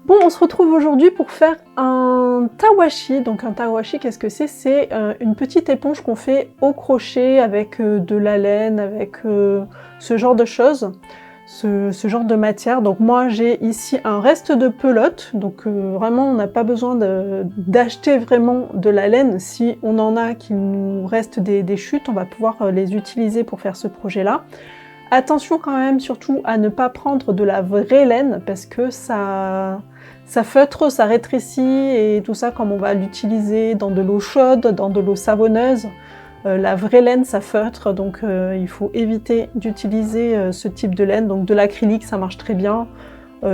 Bon, on se retrouve aujourd'hui pour faire un tawashi. Donc un tawashi, qu'est-ce que c'est? C'est une petite éponge qu'on fait au crochet avec de la laine, avec ce genre de choses, ce genre de matière. Donc moi j'ai ici un reste de pelote, donc vraiment on n'a pas besoin d'acheter vraiment de la laine. Si on en a qu'il nous reste des chutes, on va pouvoir les utiliser pour faire ce projet-là. Attention quand même surtout à ne pas prendre de la vraie laine parce que ça feutre, ça rétrécit et tout ça comme on va l'utiliser dans de l'eau chaude, dans de l'eau savonneuse. La vraie laine ça feutre donc il faut éviter d'utiliser ce type de laine. Donc de l'acrylique ça marche très bien,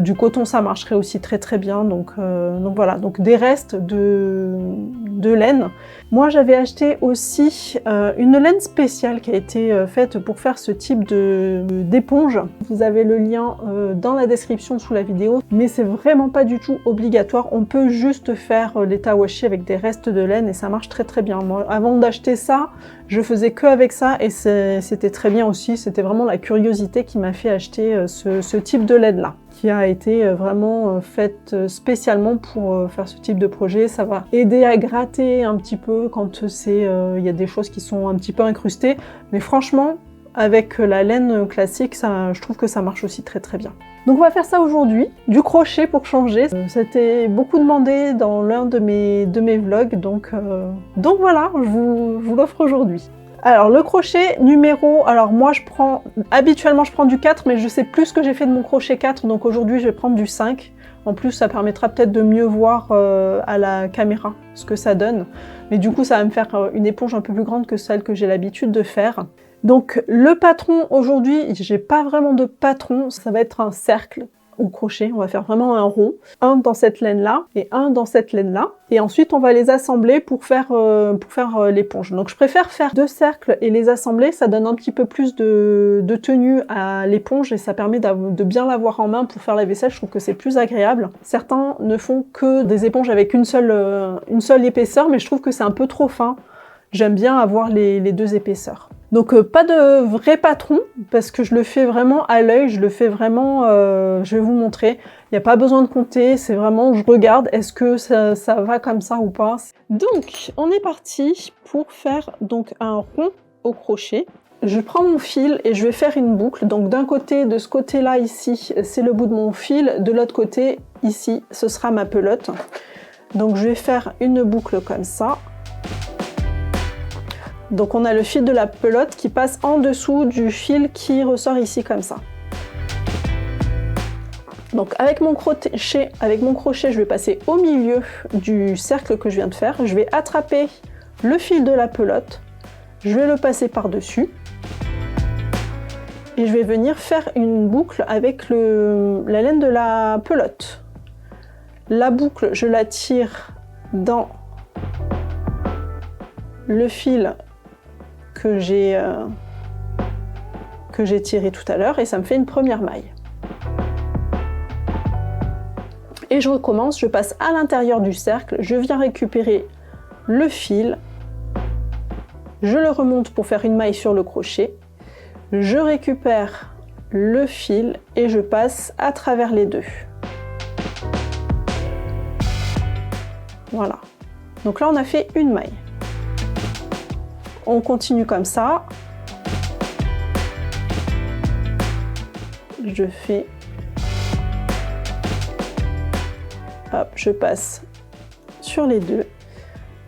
du coton ça marcherait aussi très bien. Donc voilà, donc des restes de laine. Moi j'avais acheté aussi une laine spéciale qui a été faite pour faire ce type d'éponge. Vous avez le lien dans la description sous la vidéo, mais c'est vraiment pas du tout obligatoire. On peut juste faire les tawashi avec des restes de laine et ça marche très bien. Moi avant d'acheter ça, je faisais que avec ça et c'était très bien aussi. C'était vraiment la curiosité qui m'a fait acheter ce type de laine là, qui a été vraiment faite spécialement pour faire ce type de projet. Ça va aider à gratter un petit peu quand il y a des choses qui sont un petit peu incrustées. Mais franchement, avec la laine classique, je trouve que ça marche aussi très bien. Donc on va faire ça aujourd'hui, du crochet pour changer. C'était beaucoup demandé dans l'un de mes vlogs, donc voilà, je vous l'offre aujourd'hui. Alors le crochet numéro, alors moi habituellement je prends du 4, mais je sais plus ce que j'ai fait de mon crochet 4, donc aujourd'hui je vais prendre du 5. En plus ça permettra peut-être de mieux voir à la caméra ce que ça donne. Mais du coup ça va me faire une éponge un peu plus grande que celle que j'ai l'habitude de faire. Donc le patron aujourd'hui, j'ai pas vraiment de patron, ça va être un cercle au crochet, on va faire vraiment un rond, un dans cette laine là et un dans cette laine là, et ensuite on va les assembler pour faire l'éponge. Donc je préfère faire 2 cercles et les assembler, ça donne un petit peu plus de tenue à l'éponge et ça permet de bien l'avoir en main pour faire la vaisselle. Je trouve que c'est plus agréable. Certains ne font que des éponges avec une seule épaisseur, mais je trouve que c'est un peu trop fin. J'aime bien avoir les 2 épaisseurs. Donc pas de vrai patron, parce que je le fais vraiment à l'œil, je le fais vraiment, je vais vous montrer, il n'y a pas besoin de compter, c'est vraiment, je regarde, est-ce que ça va comme ça ou pas. Donc on est parti pour faire donc un rond au crochet. Je prends mon fil et je vais faire une boucle, donc d'un côté, de ce côté-là ici, c'est le bout de mon fil, de l'autre côté, ici, ce sera ma pelote. Donc je vais faire une boucle comme ça. Donc on a le fil de la pelote qui passe en dessous du fil qui ressort ici comme ça. Donc avec mon crochet, je vais passer au milieu du cercle que je viens de faire. Je vais attraper le fil de la pelote, je vais le passer par-dessus et je vais venir faire une boucle avec la laine de la pelote. La boucle, je la tire dans le fil que j'ai tiré tout à l'heure et ça me fait une première maille. Et je recommence, je passe à l'intérieur du cercle, je viens récupérer le fil, je le remonte pour faire une maille sur le crochet, je récupère le fil et je passe à travers les 2. Voilà. Donc là on a fait une maille. On continue comme ça. Je fais... Hop, je passe sur les 2.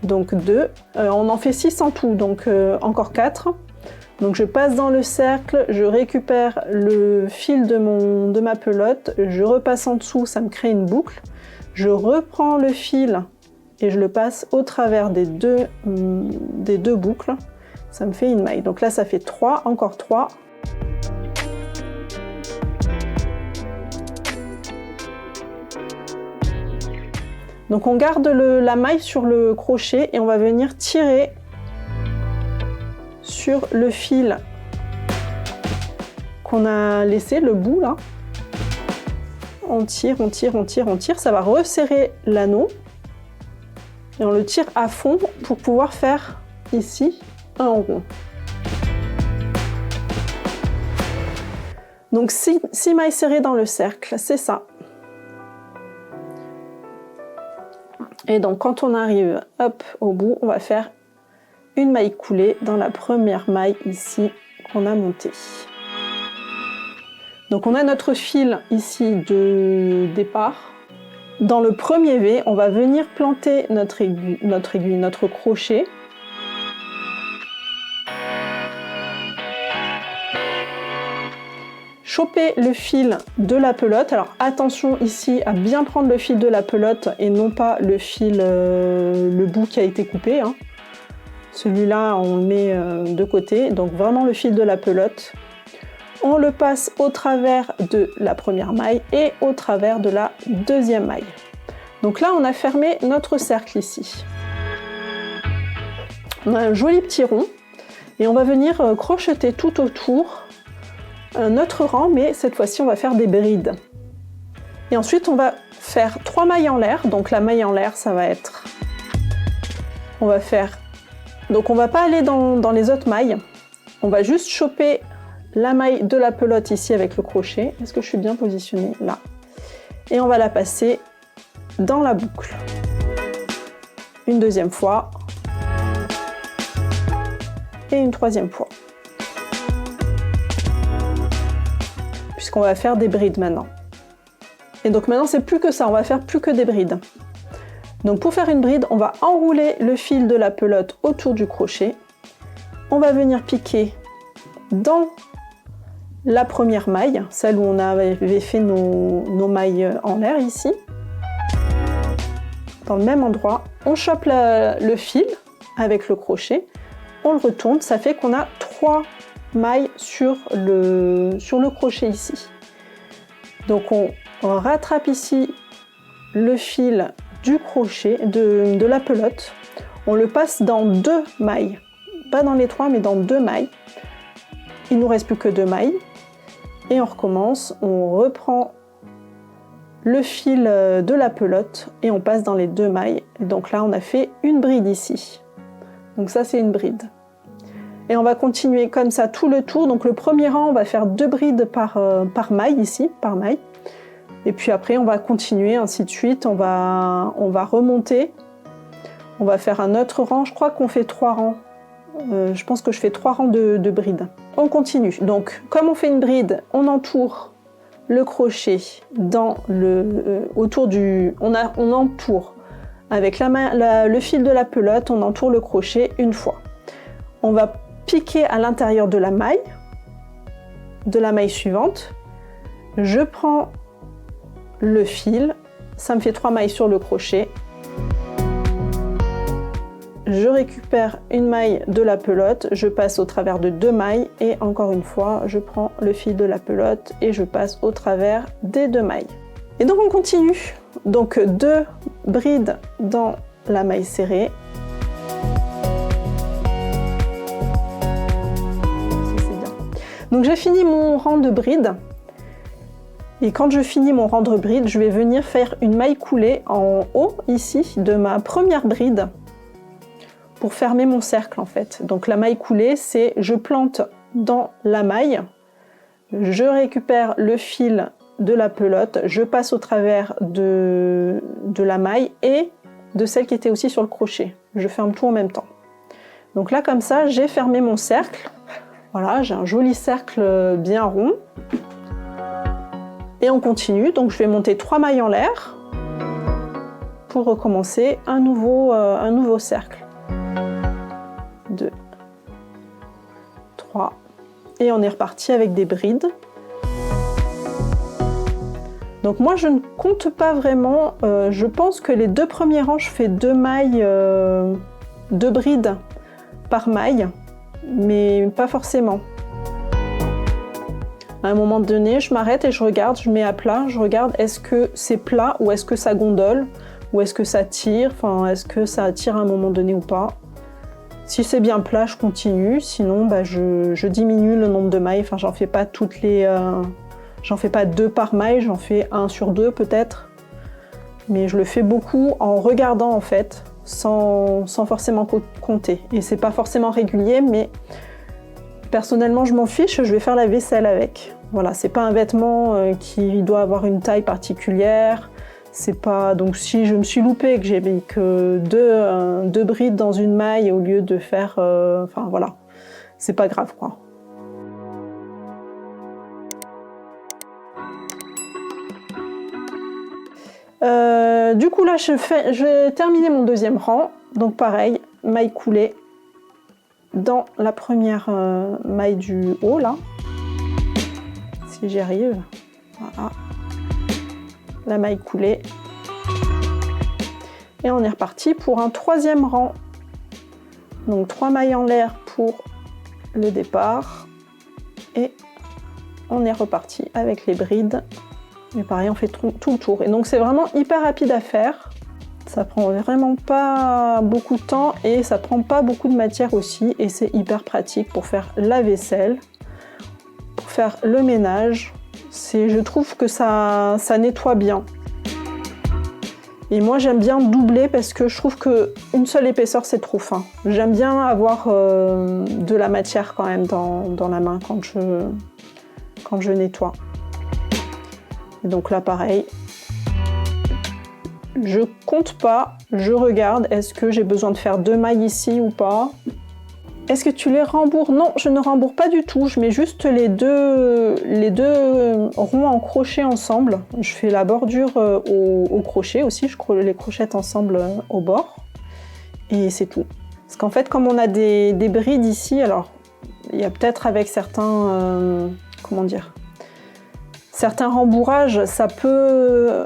Donc 2. On en fait 6 en tout, donc encore 4. Donc je passe dans le cercle, je récupère le fil de ma pelote, je repasse en dessous, ça me crée une boucle. Je reprends le fil et je le passe au travers des deux boucles. Ça me fait une maille. Donc là, ça fait 3, encore 3. Donc on garde la maille sur le crochet et on va venir tirer sur le fil qu'on a laissé, le bout là. On tire, on tire, on tire, on tire. Ça va resserrer l'anneau. Et on le tire à fond pour pouvoir faire ici un rond. Donc 6 mailles serrées dans le cercle, c'est ça. Et donc quand on arrive hop au bout, on va faire une maille coulée dans la première maille ici qu'on a montée. Donc on a notre fil ici de départ. Dans le premier V, on va venir planter notre crochet. Choper le fil de la pelote. Alors attention ici à bien prendre le fil de la pelote et non pas le fil, le bout qui a été coupé. Hein. Celui-là, on le met de côté. Donc vraiment le fil de la pelote. On le passe au travers de la première maille et au travers de la deuxième maille. Donc là, on a fermé notre cercle ici. On a un joli petit rond et on va venir crocheter tout autour notre rang, mais cette fois-ci, on va faire des brides. Et ensuite, on va faire 3 mailles en l'air. Donc la maille en l'air, ça va être... On va faire... Donc on va pas aller dans les autres mailles. On va juste choper la maille de la pelote ici avec le crochet. Est-ce que je suis bien positionnée? Là. Et on va la passer dans la boucle. Une deuxième fois. Et une troisième fois. Puisqu'on va faire des brides maintenant. Et donc maintenant, c'est plus que ça. On va faire plus que des brides. Donc pour faire une bride, on va enrouler le fil de la pelote autour du crochet. On va venir piquer dans la première maille, celle où on avait fait nos mailles en l'air ici. Dans le même endroit, on chope le fil avec le crochet, on le retourne, ça fait qu'on a 3 mailles sur le crochet ici. Donc on rattrape ici le fil du crochet, de la pelote, on le passe dans 2 mailles, pas dans les 3 mais dans 2 mailles. Il ne nous reste plus que 2 mailles. Et on recommence, on reprend le fil de la pelote et on passe dans les 2 mailles. Et donc là, on a fait une bride ici. Donc ça, c'est une bride. Et on va continuer comme ça tout le tour. Donc le premier rang, on va faire 2 brides par maille ici, par maille. Et puis après, on va continuer, ainsi de suite. On va remonter. On va faire un autre rang. Je crois qu'on fait 3 rangs. Je pense que je fais 3 rangs de brides. On continue. Donc, comme on fait une bride, on entoure le crochet autour du... On entoure avec le fil de la pelote, on entoure le crochet une fois. On va piquer à l'intérieur de la maille suivante. Je prends le fil, ça me fait 3 mailles sur le crochet. Je récupère une maille de la pelote, je passe au travers de 2 mailles et encore une fois, je prends le fil de la pelote et je passe au travers des 2 mailles. Et donc on continue. Donc 2 brides dans la maille serrée. C'est bien. Donc j'ai fini mon rang de brides. Et quand je finis mon rang de brides, je vais venir faire une maille coulée en haut ici de ma première bride. Pour fermer mon cercle en fait. Donc la maille coulée, c'est je plante dans la maille, je récupère le fil de la pelote, je passe au travers de la maille et de celle qui était aussi sur le crochet. Je ferme tout en même temps. Donc là comme ça, j'ai fermé mon cercle. Voilà, j'ai un joli cercle bien rond. Et on continue, donc je vais monter 3 mailles en l'air pour recommencer un nouveau cercle. 2, 3, et on est reparti avec des brides. Donc moi je ne compte pas vraiment, je pense que les 2 premiers rangs je fais 2 mailles, 2 brides par maille, mais pas forcément. À un moment donné, je m'arrête et je regarde, je mets à plat, je regarde est-ce que c'est plat ou est-ce que ça gondole, ou est-ce que ça tire, enfin est-ce que ça tire à un moment donné ou pas. Si c'est bien plat, je continue, sinon bah, je diminue le nombre de mailles, enfin j'en fais pas j'en fais pas 2 par maille, j'en fais 1 sur 2 peut-être. Mais je le fais beaucoup en regardant en fait, sans forcément compter. Et c'est pas forcément régulier, mais personnellement je m'en fiche, je vais faire la vaisselle avec. Voilà, c'est pas un vêtement qui doit avoir une taille particulière, C'est pas... Donc si je me suis loupée, que j'ai mis que deux brides dans une maille au lieu de faire... Enfin voilà, c'est pas grave quoi. Du coup là je vais terminer mon deuxième rang, donc pareil, maille coulée dans la première maille du haut là, si j'y arrive, voilà, la maille coulée, et on est reparti pour un troisième rang, donc 3 mailles en l'air pour le départ, et on est reparti avec les brides. Mais pareil, on fait tout le tour. Et donc c'est vraiment hyper rapide à faire. Ça prend vraiment pas beaucoup de temps et ça prend pas beaucoup de matière aussi. Et c'est hyper pratique pour faire la vaisselle, pour faire le ménage. Je trouve que ça nettoie bien. Et moi j'aime bien doubler parce que je trouve qu'une seule épaisseur c'est trop fin. J'aime bien avoir de la matière quand même dans la main quand je nettoie. Et donc là pareil, je compte pas, je regarde, est-ce que j'ai besoin de faire 2 mailles ici ou pas? Est-ce que tu les rembourres? Non, je ne rembourre pas du tout, je mets juste les deux ronds en crochet ensemble. Je fais la bordure au crochet aussi, je les crochette ensemble au bord. Et c'est tout. Parce qu'en fait, comme on a des brides ici, alors il y a peut-être avec certains... comment dire? Certains rembourrages, ça peut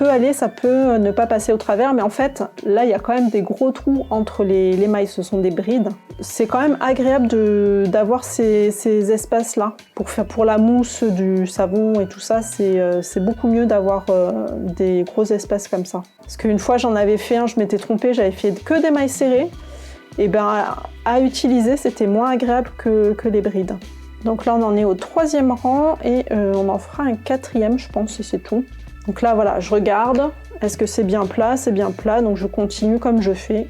aller, ça peut ne pas passer au travers, mais en fait, là, il y a quand même des gros trous entre les mailles, ce sont des brides. C'est quand même agréable d'avoir ces espaces-là. Pour la mousse du savon et tout ça, c'est beaucoup mieux d'avoir des gros espaces comme ça. Parce qu'une fois, j'en avais fait un, je m'étais trompée, j'avais fait que des mailles serrées, et ben à utiliser, c'était moins agréable que les brides. Donc là on en est au 3e rang et on en fera un 4e je pense et c'est tout. Donc là voilà, je regarde, est-ce que c'est bien plat? C'est bien plat, donc je continue comme je fais.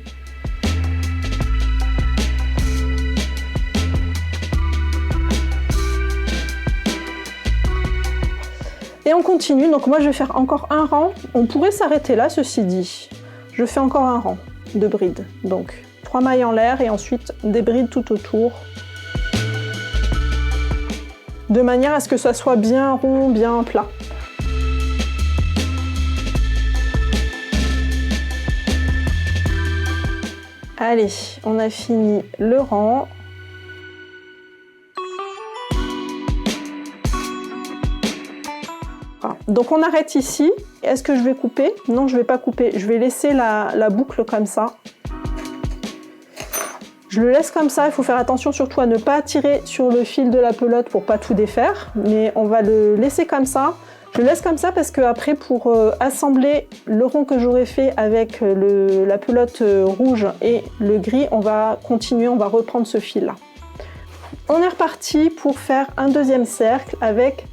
Et on continue, donc moi je vais faire encore un rang. On pourrait s'arrêter là ceci dit. Je fais encore un rang de brides. Donc 3 mailles en l'air et ensuite des brides tout autour. De manière à ce que ça soit bien rond, bien plat. Allez, on a fini le rang. Voilà. Donc on arrête ici. Est-ce que je vais couper? Non, je ne vais pas couper. Je vais laisser la boucle comme ça. Je le laisse comme ça, il faut faire attention surtout à ne pas tirer sur le fil de la pelote pour pas tout défaire, mais on va le laisser comme ça. Je le laisse comme ça parce que après pour assembler le rond que j'aurais fait avec la pelote rouge et le gris, on va continuer, on va reprendre ce fil là. On est reparti pour faire un deuxième cercle avec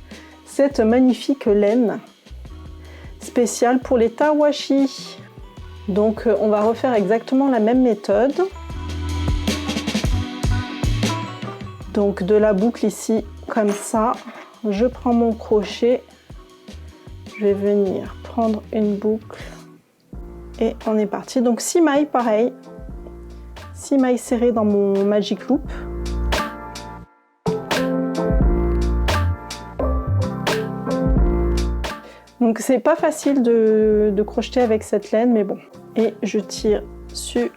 cette magnifique laine spéciale pour les tawashi. Donc on va refaire exactement la même méthode. Donc de la boucle ici, comme ça, je prends mon crochet, je vais venir prendre une boucle et on est parti. Donc 6 mailles pareil, 6 mailles serrées dans mon Magic Loop. Donc c'est pas facile de crocheter avec cette laine, mais bon. Et je tire sur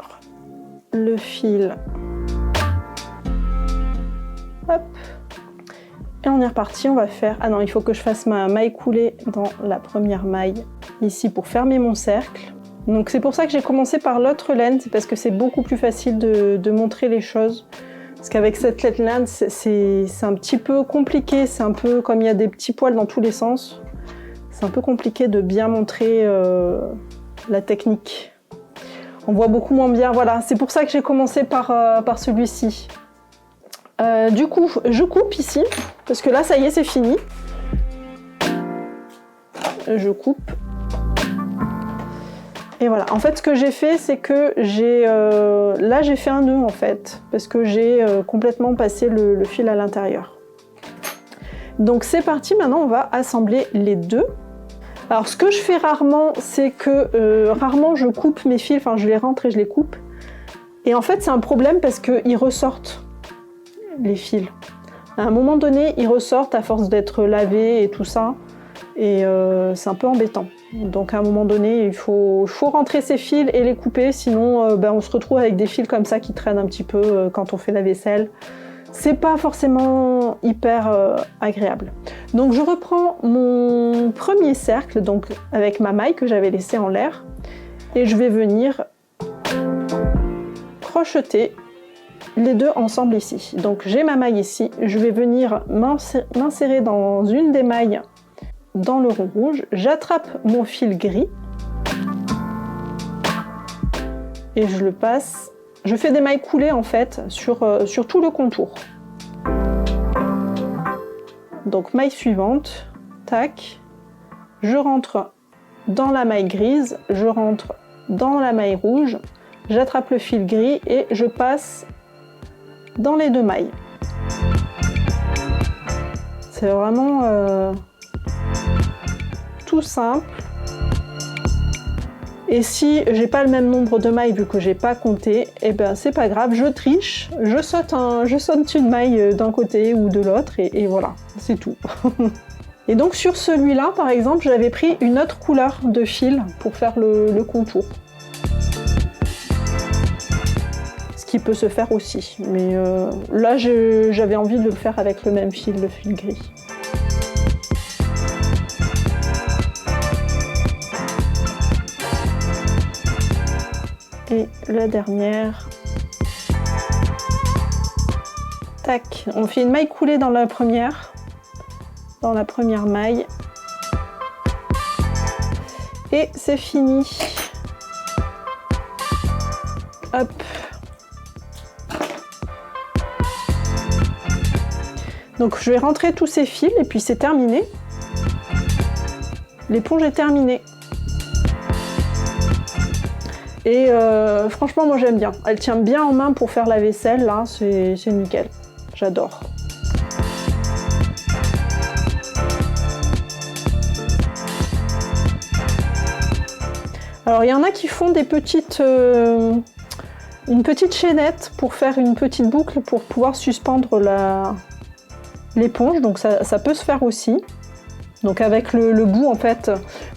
le fil. Hop. Et on est reparti, on va faire... Ah non, il faut que je fasse ma maille coulée dans la première maille, ici pour fermer mon cercle. Donc c'est pour ça que j'ai commencé par l'autre laine, c'est parce que c'est beaucoup plus facile de montrer les choses. Parce qu'avec cette laine, c'est un petit peu compliqué, c'est un peu comme il y a des petits poils dans tous les sens. C'est un peu compliqué de bien montrer la technique. On voit beaucoup moins bien, voilà. C'est pour ça que j'ai commencé par celui-ci. Du coup, je coupe ici, parce que là, ça y est, c'est fini. Je coupe. Et voilà, en fait, ce que j'ai fait, c'est que là, j'ai fait un nœud, en fait, parce que j'ai complètement passé le fil à l'intérieur. Donc, c'est parti, maintenant, on va assembler les deux. Alors ce que je fais rarement, c'est que rarement je coupe mes fils, enfin je les rentre et je les coupe. Et en fait c'est un problème parce qu'ils ressortent, les fils. À un moment donné, ils ressortent à force d'être lavés et tout ça. Et c'est un peu embêtant. Donc à un moment donné, il faut rentrer ces fils et les couper, sinon on se retrouve avec des fils comme ça qui traînent un petit peu quand on fait la vaisselle. C'est pas forcément hyper agréable. Donc je reprends mon premier cercle, donc avec ma maille que j'avais laissée en l'air, et je vais venir crocheter les deux ensemble ici. Donc j'ai ma maille ici, je vais venir m'insérer dans une des mailles dans le rond rouge, j'attrape mon fil gris et je le passe. Je fais des mailles coulées en fait sur tout le contour. Donc maille suivante, tac, je rentre dans la maille grise, je rentre dans la maille rouge, j'attrape le fil gris et je passe dans les deux mailles. C'est vraiment tout simple. Et si j'ai pas le même nombre de mailles vu que j'ai pas compté, et ben c'est pas grave, je triche, je saute une maille d'un côté ou de l'autre et voilà, c'est tout. Et donc sur celui-là par exemple, j'avais pris une autre couleur de fil pour faire le contour. Ce qui peut se faire aussi, mais là j'avais envie de le faire avec le même fil, le fil gris. Et la dernière, tac, on fait une maille coulée dans la première maille, et c'est fini. Hop. Donc je vais rentrer tous ces fils et puis c'est terminé. L'éponge est terminée. Et franchement, moi j'aime bien. Elle tient bien en main pour faire la vaisselle, là, c'est nickel. J'adore. Alors il y en a qui font des petites, une petite chaînette pour faire une petite boucle pour pouvoir suspendre l'éponge, donc ça peut se faire aussi. Donc avec le bout, en fait,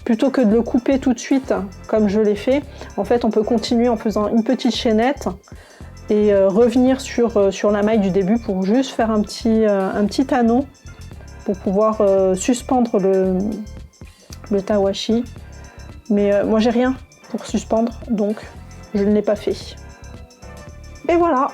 plutôt que de le couper tout de suite, comme je l'ai fait, en fait, on peut continuer en faisant une petite chaînette et revenir sur la maille du début pour juste faire un petit anneau pour pouvoir suspendre le tawashi. Mais moi, j'ai rien pour suspendre, donc je ne l'ai pas fait. Et voilà!